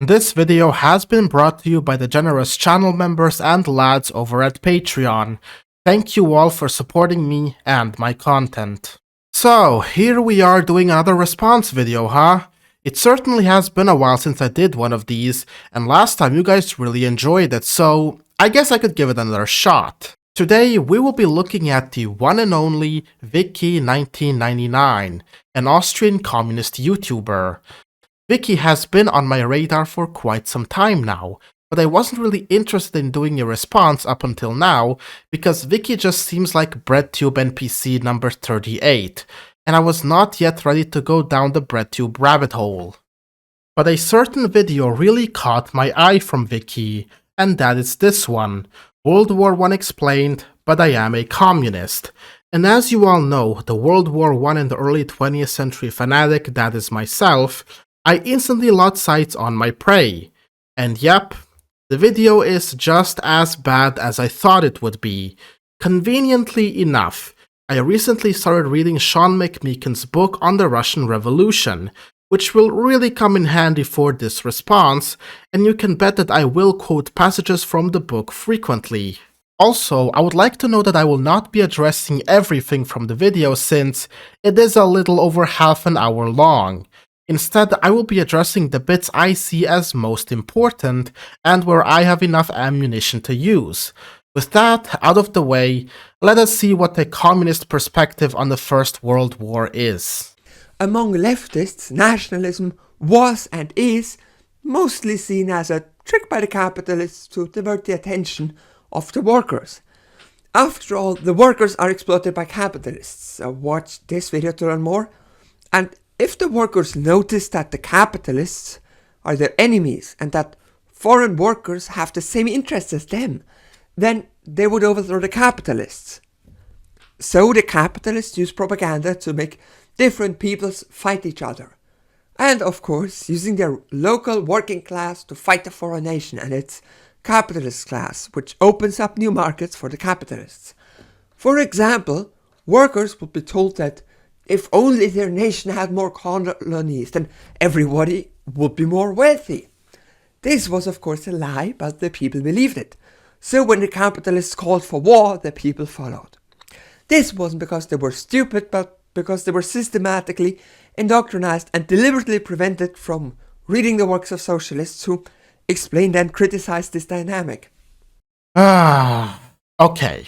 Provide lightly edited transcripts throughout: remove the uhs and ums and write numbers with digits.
This video has been brought to you by the generous channel members and lads over at Patreon. Thank you all for supporting me and my content. So, here we are doing another response video, huh? It certainly has been a while since I did one of these, and last time you guys really enjoyed it, so I guess I could give it another shot. Today, we will be looking at the one and only Viki1999, an Austrian communist YouTuber. Viki has been on my radar for quite some time now, but I wasn't really interested in doing a response up until now, because Viki just seems like BreadTube NPC number 38, and I was not yet ready to go down the BreadTube rabbit hole. But a certain video really caught my eye from Viki, and that is this one, World War I Explained, but I am a communist. And as you all know, the World War I and the early 20th century fanatic that is myself, I instantly lost sight on my prey. And yep, the video is just as bad as I thought it would be. Conveniently enough, I recently started reading Sean McMeekin's book on the Russian Revolution, which will really come in handy for this response, and you can bet that I will quote passages from the book frequently. Also, I would like to note that I will not be addressing everything from the video since it is a little over half an hour long. Instead, I will be addressing the bits I see as most important and where I have enough ammunition to use. With that out of the way, let us see what a communist perspective on the First World War is. Among leftists, nationalism was and is mostly seen as a trick by the capitalists to divert the attention of the workers. After all, the workers are exploited by capitalists. So watch this video to learn more. And if the workers notice that the capitalists are their enemies and that foreign workers have the same interests as them, then they would overthrow the capitalists. So the capitalists use propaganda to make different peoples fight each other. And of course, using their local working class to fight the foreign nation and its capitalist class, which opens up new markets for the capitalists. For example, workers would be told that if only their nation had more colonies, then everybody would be more wealthy. This was of course a lie, but the people believed it. So when the capitalists called for war, the people followed. This wasn't because they were stupid, but because they were systematically indoctrinated and deliberately prevented from reading the works of socialists who explained and criticized this dynamic. Okay.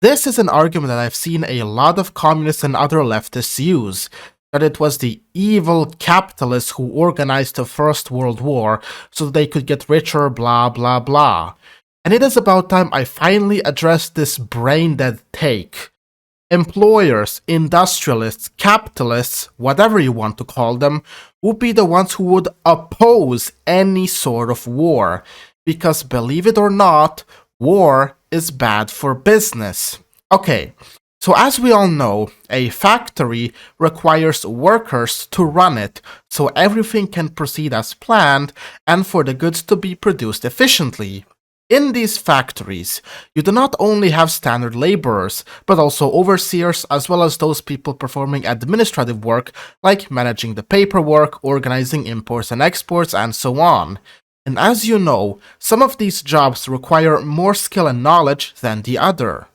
This is an argument that I've seen a lot of communists and other leftists use, that it was the evil capitalists who organized the First World War so they could get richer, blah blah blah. And it is about time I finally addressed this brain-dead take. Employers, industrialists, capitalists, whatever you want to call them, would be the ones who would oppose any sort of war. Because believe it or not, war is bad for business. Okay, so as we all know, a factory requires workers to run it, so everything can proceed as planned and for the goods to be produced efficiently. In these factories, you do not only have standard laborers, but also overseers as well as those people performing administrative work like managing the paperwork, organizing imports and exports, and so on. And as you know, some of these jobs require more skill and knowledge than the other.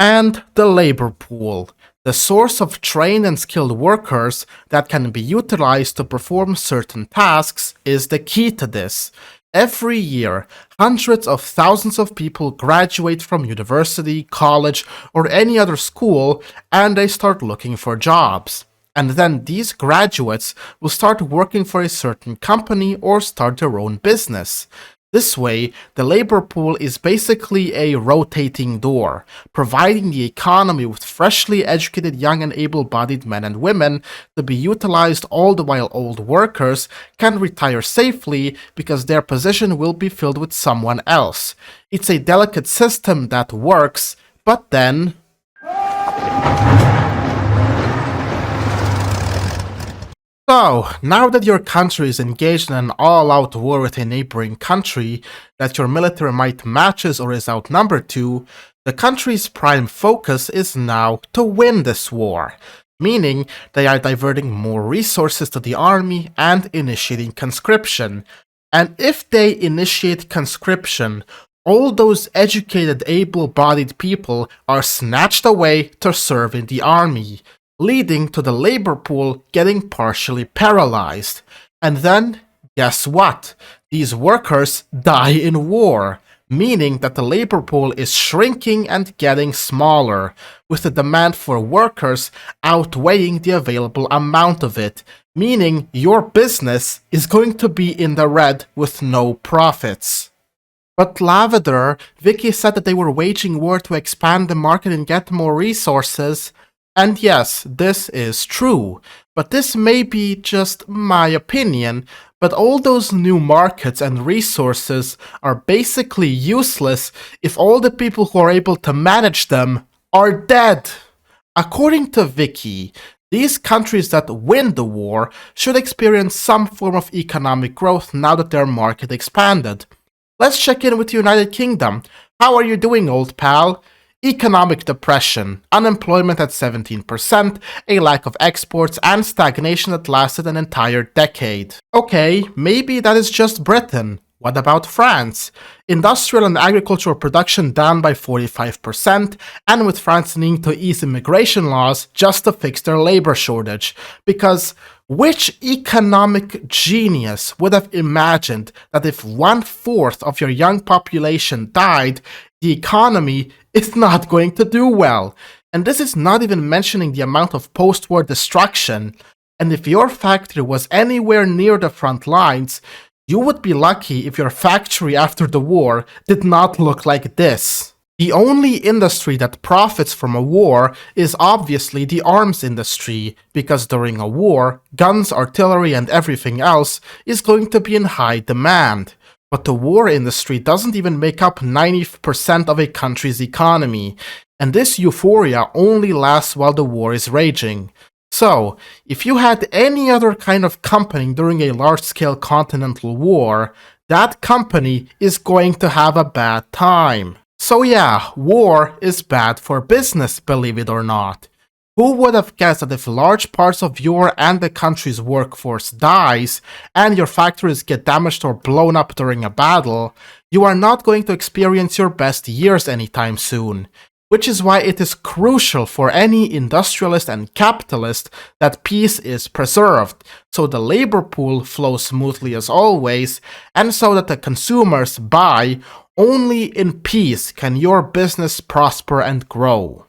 And the labor pool, the source of trained and skilled workers that can be utilized to perform certain tasks, is the key to this. Every year, hundreds of thousands of people graduate from university, college, or any other school, and they start looking for jobs. And then these graduates will start working for a certain company or start their own business. This way, the labor pool is basically a rotating door, providing the economy with freshly educated young and able-bodied men and women to be utilized all the while old workers can retire safely because their position will be filled with someone else. It's a delicate system that works, but then so, now that your country is engaged in an all-out war with a neighboring country that your military might matches or is outnumbered to, the country's prime focus is now to win this war. meaning they are diverting more resources to the army and initiating conscription. And if they initiate conscription, all those educated, able-bodied people are snatched away to serve in the army, leading to the labor pool getting partially paralyzed. And then, guess what? These workers die in war, meaning that the labor pool is shrinking and getting smaller, with the demand for workers outweighing the available amount of it, meaning your business is going to be in the red with no profits. But Lavader, Viki said that they were waging war to expand the market and get more resources. And yes, this is true, but this may be just my opinion, but all those new markets and resources are basically useless if all the people who are able to manage them are dead. According to Viki, these countries that win the war should experience some form of economic growth now that their market expanded. Let's check in with the United Kingdom. How are you doing, old pal? Economic depression, unemployment at 17%, a lack of exports, and stagnation that lasted an entire decade. Okay, maybe that is just Britain. What about France? Industrial and agricultural production down by 45%, and with France needing to ease immigration laws just to fix their labor shortage. Because which economic genius would have imagined that if 1/4 of your young population died, the economy is not going to do well? And this is not even mentioning the amount of post-war destruction. And if your factory was anywhere near the front lines, you would be lucky if your factory after the war did not look like this. The only industry that profits from a war is obviously the arms industry, because during a war, guns, artillery, and everything else is going to be in high demand. But the war industry doesn't even make up 90% of a country's economy, and this euphoria only lasts while the war is raging. So, if you had any other kind of company during a large-scale continental war, that company is going to have a bad time. So yeah, war is bad for business, believe it or not. Who would have guessed that if large parts of your and the country's workforce dies, and your factories get damaged or blown up during a battle, you are not going to experience your best years anytime soon. Which is why it is crucial for any industrialist and capitalist that peace is preserved, so the labor pool flows smoothly as always, and so that the consumers buy. Only in peace can your business prosper and grow.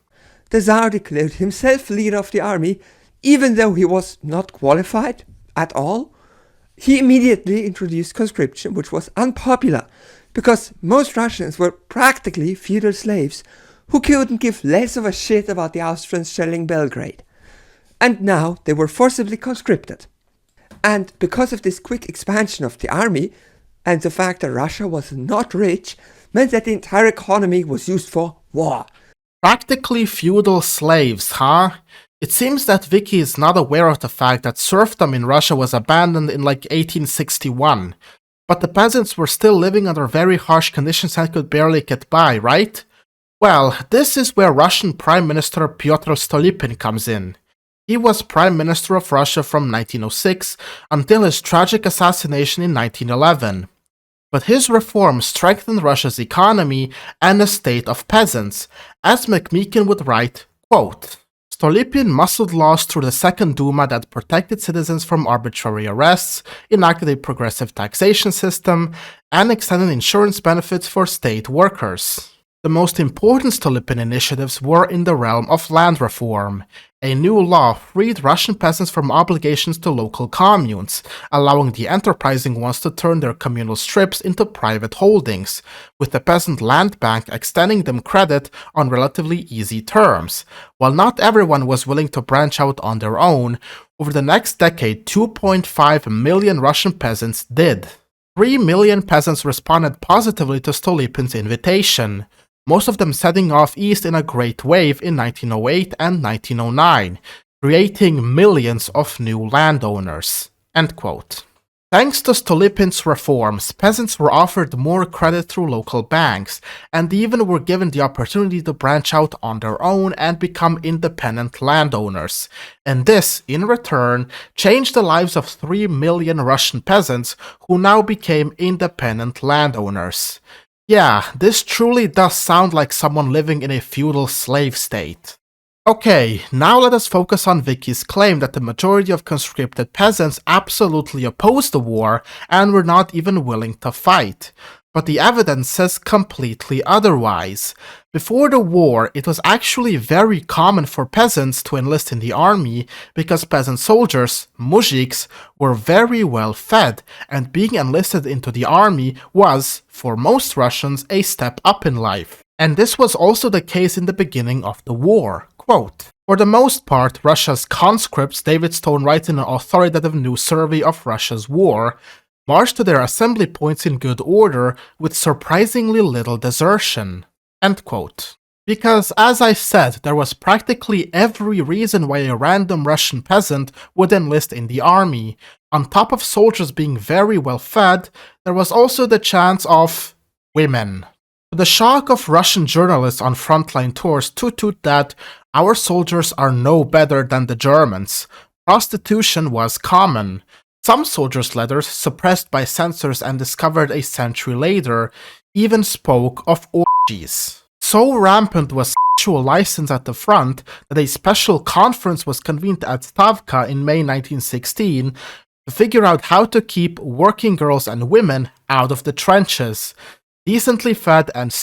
The Tsar declared himself leader of the army, even though he was not qualified at all. He immediately introduced conscription, which was unpopular, because most Russians were practically feudal slaves who couldn't give less of a shit about the Austrians shelling Belgrade. And now they were forcibly conscripted. And because of this quick expansion of the army, and the fact that Russia was not rich, meant that the entire economy was used for war. Practically feudal slaves, huh? It seems that Viki is not aware of the fact that serfdom in Russia was abandoned in like 1861. But the peasants were still living under very harsh conditions and could barely get by, right? Well, this is where Russian Prime Minister Pyotr Stolypin comes in. He was Prime Minister of Russia from 1906 until his tragic assassination in 1911. But his reforms strengthened Russia's economy and the state of peasants, as McMeekin would write, quote, Stolypin muscled laws through the Second Duma that protected citizens from arbitrary arrests, enacted a progressive taxation system, and extended insurance benefits for state workers. The most important Stolypin initiatives were in the realm of land reform. A new law freed Russian peasants from obligations to local communes, allowing the enterprising ones to turn their communal strips into private holdings, with the peasant land bank extending them credit on relatively easy terms. While not everyone was willing to branch out on their own, over the next decade 2.5 million Russian peasants did. 3 million peasants responded positively to Stolypin's invitation, most of them setting off east in a great wave in 1908 and 1909, creating millions of new landowners. End quote. Thanks to Stolypin's reforms, peasants were offered more credit through local banks, and even were given the opportunity to branch out on their own and become independent landowners. And this, in return, changed the lives of 3 million Russian peasants who now became independent landowners. Yeah, this truly does sound like someone living in a feudal slave state. Okay, now let us focus on Viki's claim that the majority of conscripted peasants absolutely opposed the war and were not even willing to fight. But the evidence says completely otherwise. Before the war, it was actually very common for peasants to enlist in the army because peasant soldiers, mujiks, were very well fed, and being enlisted into the army was, for most Russians, a step up in life. And this was also the case in the beginning of the war. Quote, "For the most part, Russia's conscripts," David Stone writes in an authoritative new survey of Russia's war, "marched to their assembly points in good order with surprisingly little desertion." End quote. Because, as I said, there was practically every reason why a random Russian peasant would enlist in the army. On top of soldiers being very well fed, there was also the chance of women. To the shock of Russian journalists on frontline tours toot that our soldiers are no better than the Germans. Prostitution was common. Some soldiers' letters, suppressed by censors and discovered a century later, even spoke of orgies. So rampant was sexual license at the front that a special conference was convened at Stavka in May 1916 to figure out how to keep working girls and women out of the trenches. Decently fed and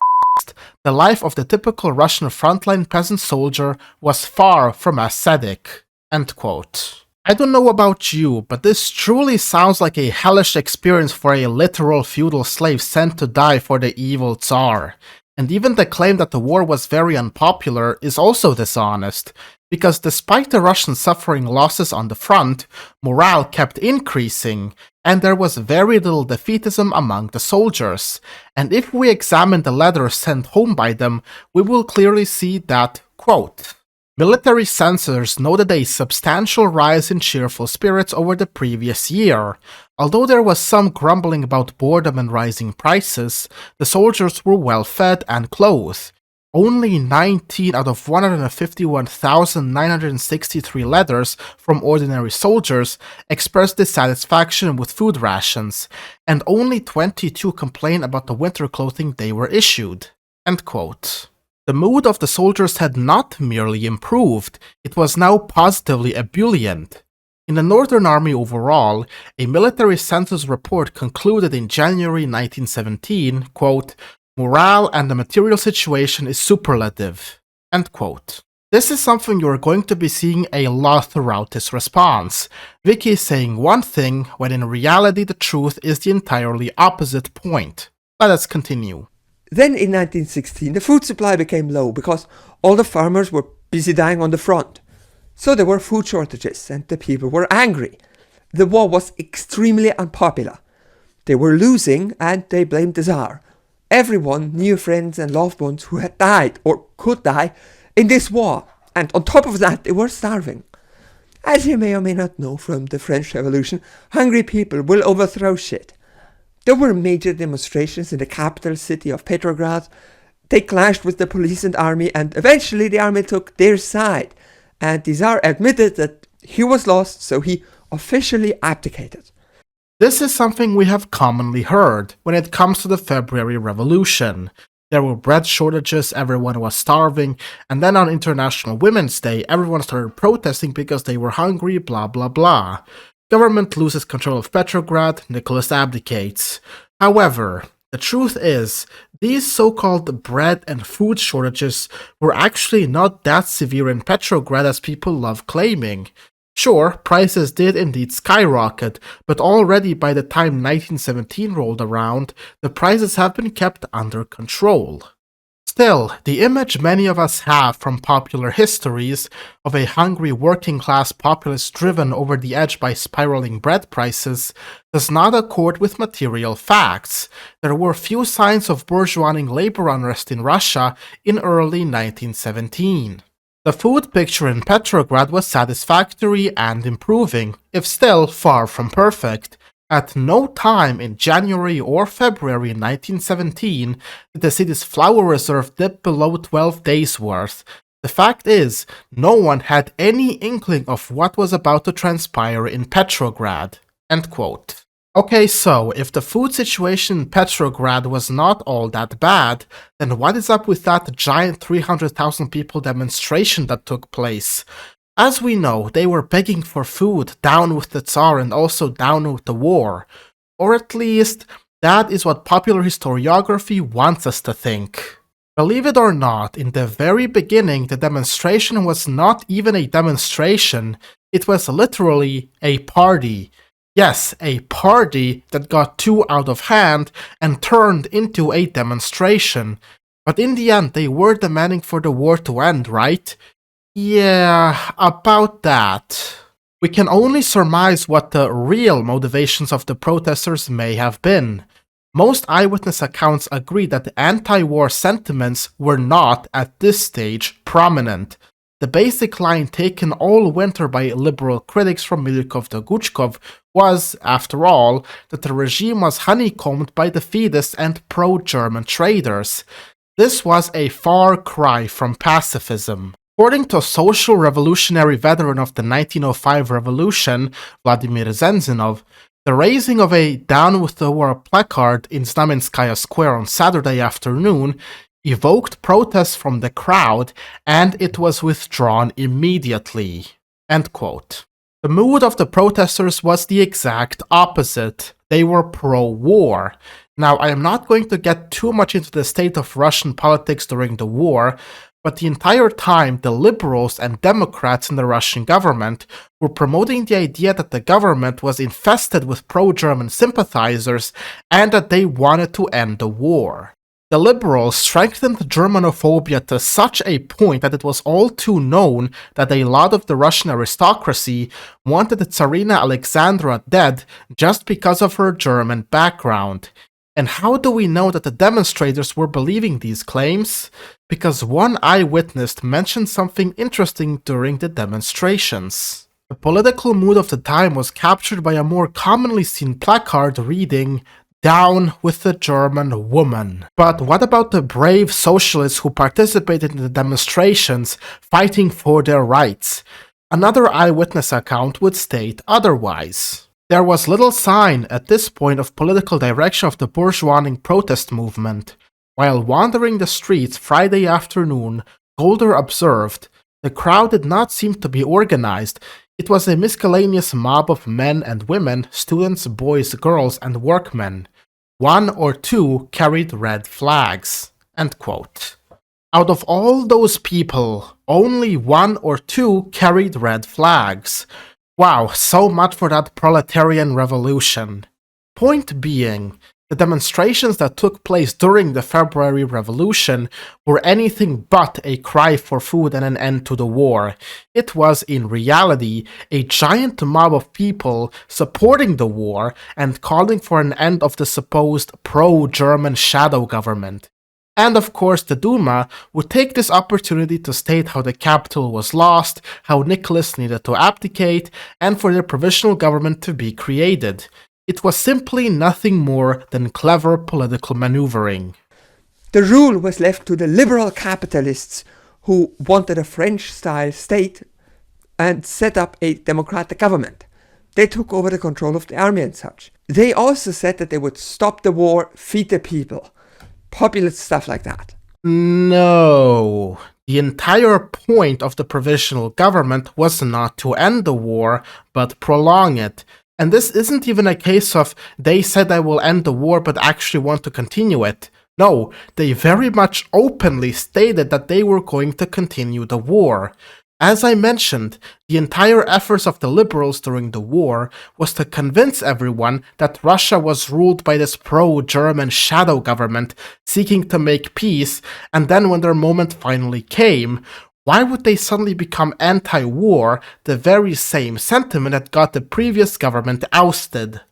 the life of the typical Russian frontline peasant soldier was far from ascetic. End quote. I don't know about you, but this truly sounds like a hellish experience for a literal feudal slave sent to die for the evil Tsar. And even the claim that the war was very unpopular is also dishonest, because despite the Russians suffering losses on the front, morale kept increasing, and there was very little defeatism among the soldiers. And if we examine the letters sent home by them, we will clearly see that, quote, "Military censors noted a substantial rise in cheerful spirits over the previous year. Although there was some grumbling about boredom and rising prices, the soldiers were well fed and clothed. Only 19 out of 151,963 letters from ordinary soldiers expressed dissatisfaction with food rations, and only 22 complained about the winter clothing they were issued." End quote. The mood of the soldiers had not merely improved, it was now positively ebullient. In the Northern Army overall, a military census report concluded in January 1917, quote, "Morale and the material situation is superlative." End quote. This is something you are going to be seeing a lot throughout this response. Viki is saying one thing, when in reality the truth is the entirely opposite point. Let us continue. Then in 1916, the food supply became low because all the farmers were busy dying on the front. So there were food shortages and the people were angry. The war was extremely unpopular. They were losing and they blamed the Tsar. Everyone knew friends and loved ones who had died or could die in this war, and on top of that they were starving. As you may or may not know from the French Revolution, hungry people will overthrow shit. There were major demonstrations in the capital city of Petrograd. They clashed with the police and army, and eventually the army took their side, and the Tsar admitted that he was lost, so he officially abdicated. This is something we have commonly heard when it comes to the February Revolution. There were bread shortages, everyone was starving, and then on International Women's Day, everyone started protesting because they were hungry, blah blah blah. Government loses control of Petrograd, Nicholas abdicates. However, the truth is, these so-called bread and food shortages were actually not that severe in Petrograd as people love claiming. Sure, prices did indeed skyrocket, but already by the time 1917 rolled around, the prices have been kept under control. Still, the image many of us have from popular histories of a hungry working-class populace driven over the edge by spiraling bread prices does not accord with material facts. There were few signs of bourgeoising labor unrest in Russia in early 1917. The food picture in Petrograd was satisfactory and improving, if still far from perfect. At no time in January or February 1917 did the city's flour reserve dip below 12 days' worth. The fact is, no one had any inkling of what was about to transpire in Petrograd." End quote. Okay, so if the food situation in Petrograd was not all that bad, then what is up with that giant 300,000 people demonstration that took place? As we know, they were begging for food, down with the Tsar and also down with the war. Or at least, that is what popular historiography wants us to think. Believe it or not, in the very beginning, the demonstration was not even a demonstration, it was literally a party. Yes, a party that got too out of hand and turned into a demonstration. But in the end, they were demanding for the war to end, right? Yeah, about that. We can only surmise what the real motivations of the protesters may have been. Most eyewitness accounts agree that the anti-war sentiments were not, at this stage, prominent. The basic line taken all winter by liberal critics from Milyukov to Guchkov was, after all, that the regime was honeycombed by defeatists and pro-German traders. This was a far cry from pacifism. According to a social revolutionary veteran of the 1905 revolution, Vladimir Zenzinov, the raising of a Down with the War placard in Znamenskaya Square on Saturday afternoon evoked protests from the crowd, and it was withdrawn immediately. End quote. The mood of the protesters was the exact opposite. They were pro-war. Now, I am not going to get too much into the state of Russian politics during the war, but the entire time the liberals and Democrats in the Russian government were promoting the idea that the government was infested with pro-German sympathizers and that they wanted to end the war. The liberals strengthened Germanophobia to such a point that it was all too known that a lot of the Russian aristocracy wanted Tsarina Alexandra dead just because of her German background. And how do we know that the demonstrators were believing these claims? Because one eyewitness mentioned something interesting during the demonstrations. The political mood of the time was captured by a more commonly seen placard reading, "Down with the German woman." But what about the brave socialists who participated in the demonstrations, fighting for their rights? Another eyewitness account would state otherwise. There was little sign at this point of political direction of the bourgeoisie protest movement. While wandering the streets Friday afternoon, Golder observed, the crowd did not seem to be organized. It was a miscellaneous mob of men and women, students, boys, girls, and workmen. One or two carried red flags. End quote. Out of all those people, only one or two carried red flags. Wow, so much for that proletarian revolution. Point being, the demonstrations that took place during the February Revolution were anything but a cry for food and an end to the war. It was, in reality, a giant mob of people supporting the war and calling for an end of the supposed pro-German shadow government. And of course, the Duma would take this opportunity to state how the capital was lost, how Nicholas needed to abdicate, and for their provisional government to be created. It was simply nothing more than clever political maneuvering. The rule was left to the liberal capitalists who wanted a French-style state and set up a democratic government. They took over the control of the army and such. They also said that they would stop the war, feed the people. Populist stuff like that. No. The entire point of the provisional government was not to end the war, but prolong it. And this isn't even a case of they said they will end the war but actually want to continue it. No, they very much openly stated that they were going to continue the war. As I mentioned, the entire efforts of the liberals during the war was to convince everyone that Russia was ruled by this pro-German shadow government seeking to make peace, and then when their moment finally came, why would they suddenly become anti-war, the very same sentiment that got the previous government ousted?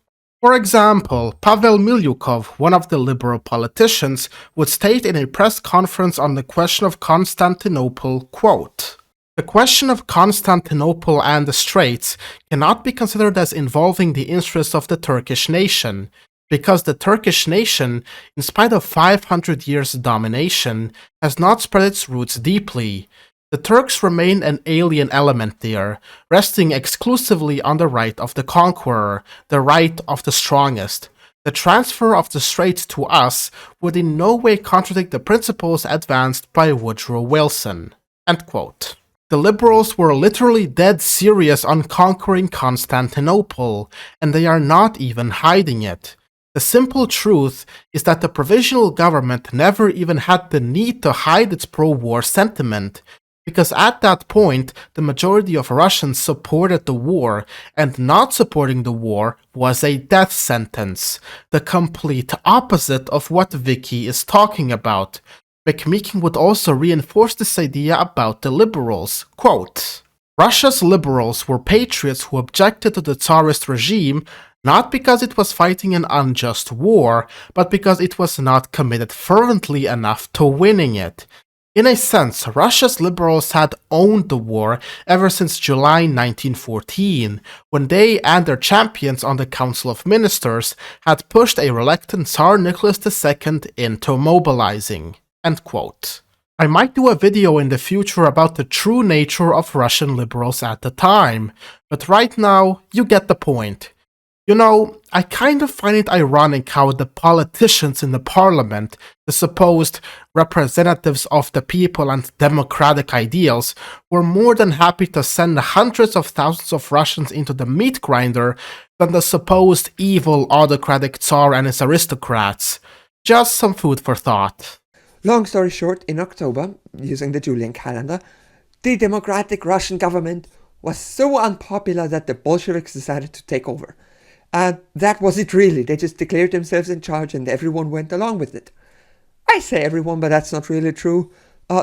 For example, Pavel Milyukov, one of the liberal politicians, would state in a press conference on the question of Constantinople, quote, The question of Constantinople and the Straits cannot be considered as involving the interests of the Turkish nation, because the Turkish nation, in spite of 500 years' domination, has not spread its roots deeply. The Turks remain an alien element there, resting exclusively on the right of the conqueror, the right of the strongest. The transfer of the Straits to us would in no way contradict the principles advanced by Woodrow Wilson." End quote. The liberals were literally dead serious on conquering Constantinople, and they are not even hiding it. The simple truth is that the provisional government never even had the need to hide its pro-war sentiment, because at that point the majority of Russians supported the war, and not supporting the war was a death sentence, the complete opposite of what Viki is talking about. McMeekin would also reinforce this idea about the liberals. Quote, "Russia's liberals were patriots who objected to the Tsarist regime not because it was fighting an unjust war, but because it was not committed fervently enough to winning it. In a sense, Russia's liberals had owned the war ever since July 1914, when they and their champions on the Council of Ministers had pushed a reluctant Tsar Nicholas II into mobilizing." End quote. I might do a video in the future about the true nature of Russian liberals at the time, but right now, you get the point. You know, I kind of find it ironic how the politicians in the parliament, the supposed representatives of the people and democratic ideals, were more than happy to send hundreds of thousands of Russians into the meat grinder than the supposed evil autocratic Tsar and his aristocrats. Just some food for thought. Long story short, in October, using the Julian calendar, the democratic Russian government was so unpopular that the Bolsheviks decided to take over. And that was it really. They just declared themselves in charge and everyone went along with it. I say everyone, but that's not really true.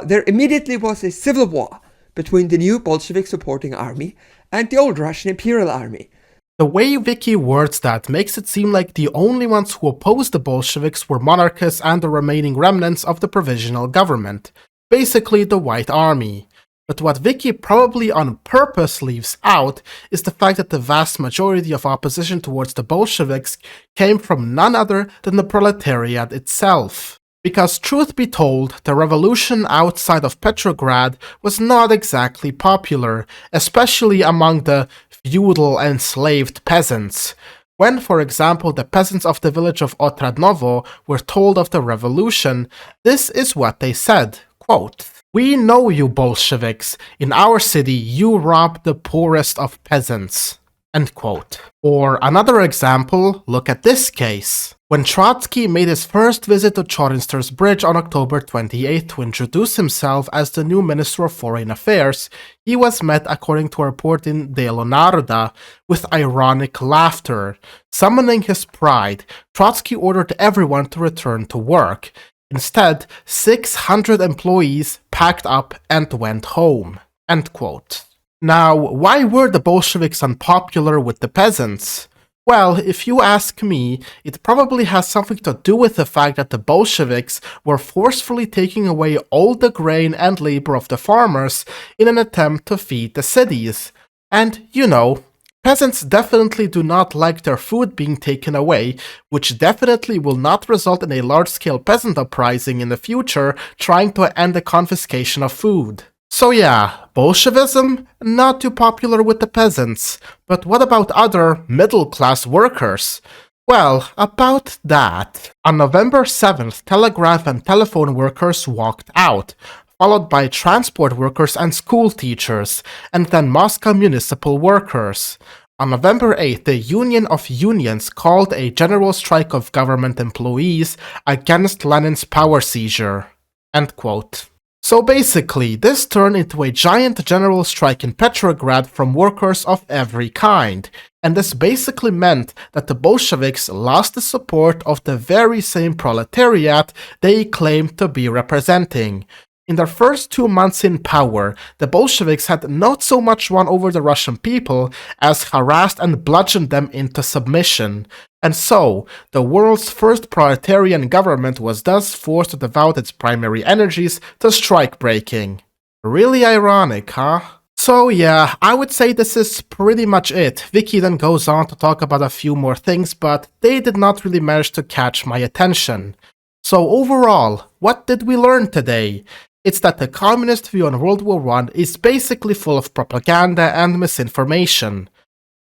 There immediately was a civil war between the new Bolshevik supporting army and the old Russian Imperial Army. The way Viki words that makes it seem like the only ones who opposed the Bolsheviks were monarchists and the remaining remnants of the provisional government, basically the White Army. But what Viki probably on purpose leaves out is the fact that the vast majority of opposition towards the Bolsheviks came from none other than the proletariat itself. Because truth be told, the revolution outside of Petrograd was not exactly popular, especially among the feudal enslaved peasants. When, for example, the peasants of the village of Otradnovo were told of the revolution, this is what they said, quote, "We know you Bolsheviks. In our city you rob the poorest of peasants." End quote. Or another example, look at this case. When Trotsky made his first visit to Chorinster's Bridge on October 28 to introduce himself as the new Minister of Foreign Affairs, he was met, according to a report in De Leonarda, with ironic laughter. Summoning his pride, Trotsky ordered everyone to return to work. Instead, 600 employees packed up and went home. End quote. Now, why were the Bolsheviks unpopular with the peasants? Well, if you ask me, it probably has something to do with the fact that the Bolsheviks were forcefully taking away all the grain and labor of the farmers in an attempt to feed the cities. And, you know, peasants definitely do not like their food being taken away, which definitely will not result in a large-scale peasant uprising in the future trying to end the confiscation of food. So yeah, Bolshevism, not too popular with the peasants. But what about other middle-class workers? Well, about that. On November 7th, telegraph and telephone workers walked out, followed by transport workers and school teachers, and then Moscow municipal workers. On November 8th, the Union of Unions called a general strike of government employees against Lenin's power seizure. End quote. So basically, this turned into a giant general strike in Petrograd from workers of every kind, and this basically meant that the Bolsheviks lost the support of the very same proletariat they claimed to be representing. In their first 2 months in power, the Bolsheviks had not so much won over the Russian people as harassed and bludgeoned them into submission. And so, the world's first proletarian government was thus forced to devote its primary energies to strike-breaking. Really ironic, huh? So yeah, I would say this is pretty much it. Viki then goes on to talk about a few more things, but they did not really manage to catch my attention. So overall, what did we learn today? It's that the communist view on World War I is basically full of propaganda and misinformation.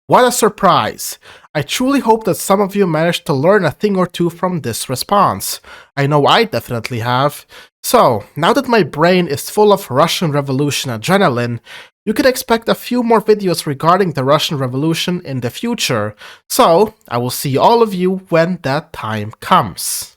What a surprise! I truly hope that some of you managed to learn a thing or two from this response. I know I definitely have. So, now that my brain is full of Russian Revolution adrenaline, you can expect a few more videos regarding the Russian Revolution in the future. So, I will see all of you when that time comes.